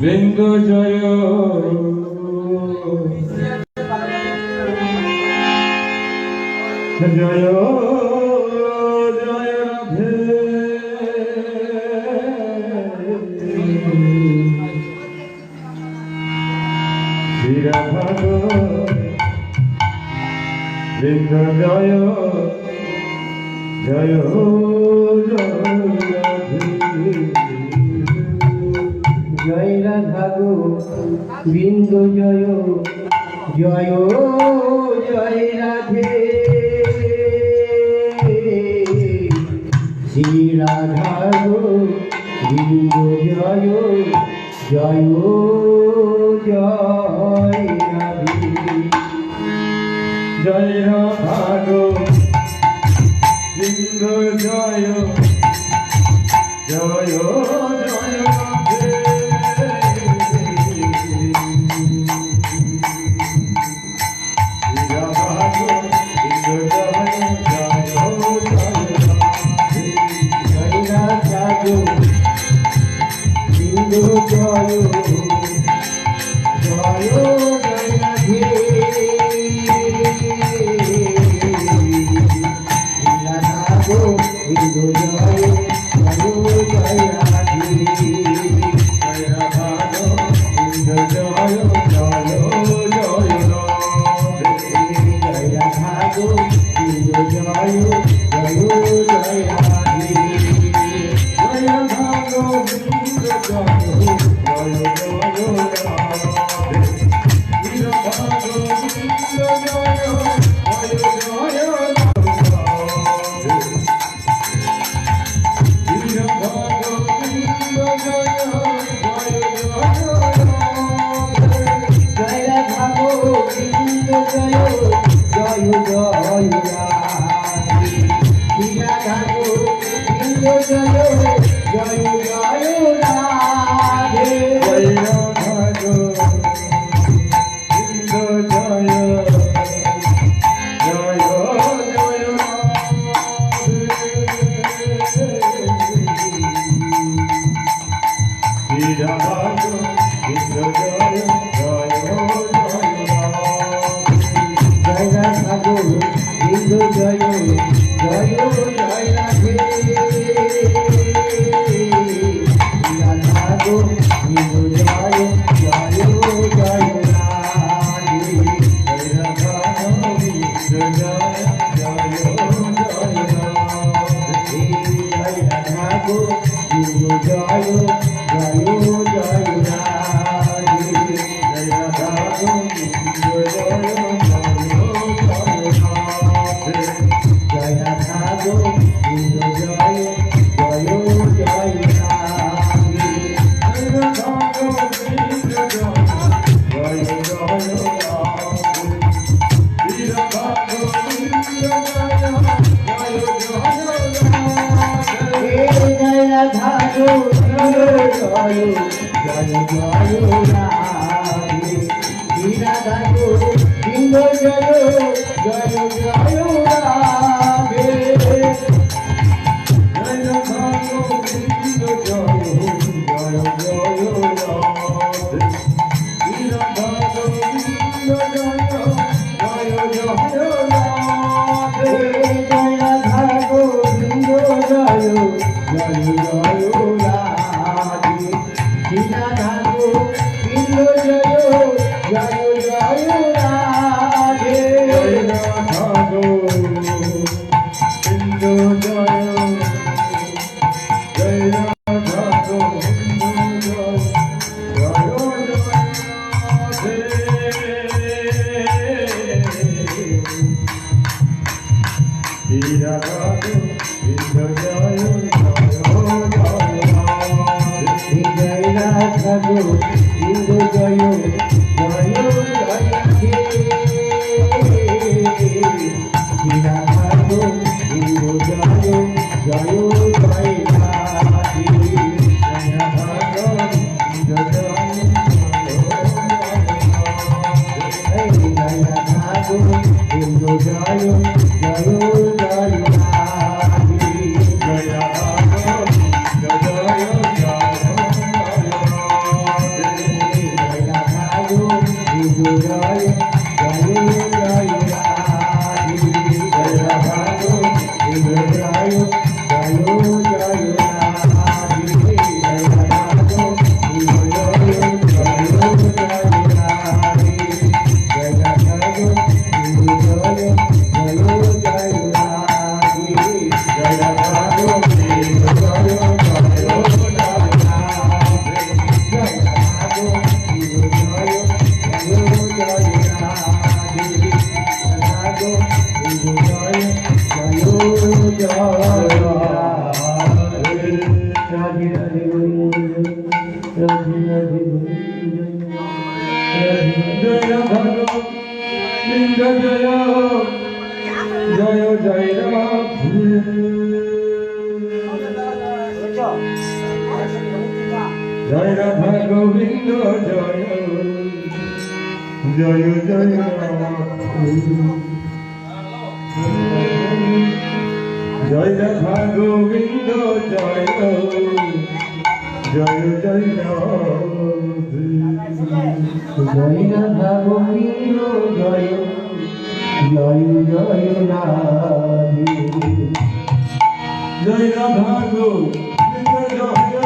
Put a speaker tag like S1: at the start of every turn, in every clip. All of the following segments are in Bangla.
S1: বৃন্দ জয় জয় জয় রাধে শ্রী রাধা বৃন্দ জয় জয় জয়
S2: বিন্দু জয় জয় জয় রাধে শ্রী রাধা গো বিন্দু জয় জয় জয় রাধে
S1: জয় রাধা গো বিন্দ জয় জয় জয় রাধে রাধা গো বিন্দ জয় জয় জয় রাধে
S2: জয় রাধা গো বিন্দু জয় জয় জয় রাধে রাধা গো বিন্দু জয় জয় জয় রাধে
S1: জয় রাধা গো বিন্দ জয় জয় জয় রাধে
S2: জয় রাধা গো বিন্দু জয় জয় জয় রাধে
S1: জয় রাধা গো বিন্দ জয় জয় জয় রাধে রাধা গো বিন্দ জয় জয় জয়
S2: জয় রাধা গো বিন্দু জয় জয় জয় রাধে রাধা গো বিন্দু জয় জয় জয় রাধে
S1: জয় রাধা গো বিন্দ জয় জয় জয় রাধে রাধা গো বিন্দ জয় জয় জয় রাধে
S2: জয় রাধা গো বিন্দু জয় জয় জয় রাধে রাধা গো বিন্দু জয় জয় জয় রাধে
S1: জয় রাধা গো বিন্দ জয় জয় জয় রাধে
S2: জয় রাধা গো বিন্দু জয় জয় জয় রাধে
S1: জয় রাধা গো বিন্দ জয় জয় রাধে
S2: জয় রাধা গো বিন্দু জয় জয় জয় রাধে জয় রাধা গো বিন্দু জয় জয় জয় রাধে রাধা গো বিন্দু জয় জয় জয় রাধে জয় রাধা গো বিন্দু জয় জয় জয় রাধে রাধা গো বিন্দু জয় জয় জয় রাধে জয় রাধা গো বিন্দু জয় জয় জয় রাধে রাধা গো বিন্দু জয় জয় জয় রাধে রাধা গো বিন্দু জয় জয় জয় রাধে রাধা গো বিন্দু জয় জয় জয় রাধে রাধা গো বিন্দু জয় জয় জয় রাধে রাধা গো বিন্দু জয় জয় জয় রাধে রাধা গো বিন্দু জয় জয়
S1: জয় জয় জয় রাধে জয় রাধা গোবিন্দ জয় জয় জয় জয় রাধা গোবিন্দ জয় জয় জয়
S2: জয় রাধা গোবিন্দ জয় জয় জয় রাধে
S1: জয় রাধা গোবিন্দ জয়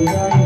S2: Jai